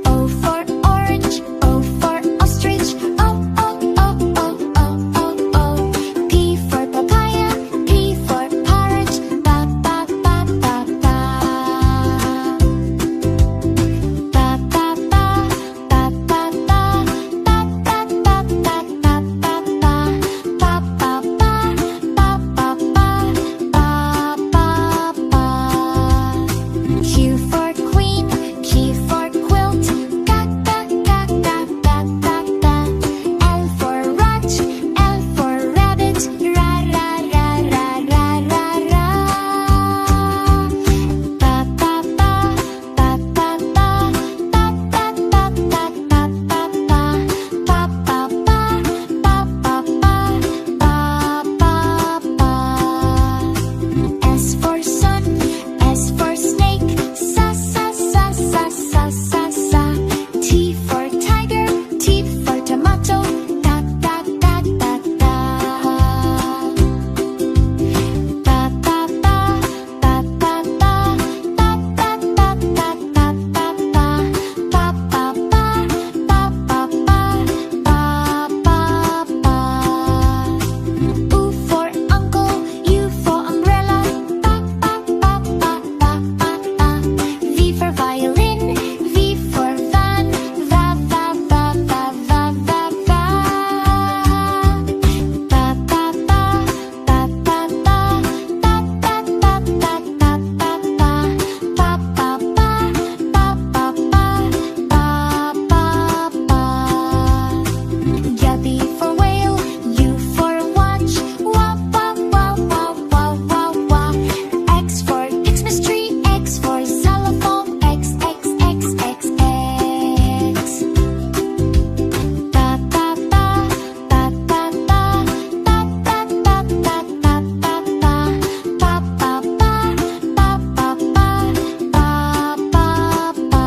O for orange, O for ostrich. O, O, O, O, O, O, O. P for papaya, P for parrot. Ba, ba, ba, ba, ba. Ba, ba, ba, ba, ba, ba. Ba, ba, ba, ba, ba, ba, ba. Ba, ba, ba, ba, ba, ba, ba, ba. Q for queen, Q for quilt. Ga, ga, ga, ga, ga, ga, ga. L for rat, L for rabbit. Ra, ra, ra, ra, ra, ra, ra. Ba, ba, ba, ba, ba, ba. Ba, ba, ba, ba, ba, ba, ba. Ba, ba, ba, ba, ba, ba, ba, ba. S for sun, S for snake. Sa, sa, sa, sa, sa, sa, sa. T for tiger, T for tomato. Da, da, da, da, da. Ba, ba, ba, ba, ba, ba. Ba, ba, ba, ba, ba, ba, ba. Ba, ba, ba, ba, ba, ba, ba, ba. U for uncle, U for umbrella. Ba, ba, ba, ba, ba, ba, ba. V for violin, V for van. Va, va, va, va, va, va, va. Ba, ba, ba, ba, ba, ba. Ba, ba, ba, ba, ba, ba, ba. Ba, ba, ba, ba, ba, ba, ba, ba. B for whale, U for watch. Wah, wah, wah, wah, wah, wah, wah. X for Xmas tree, X for xylophone. X, X, X, X, X. Ba, ba, ba, ba, ba, ba. Ba, ba, ba, ba, ba, ba, ba. Ba, ba, ba, ba, ba, ba, ba, ba, ba.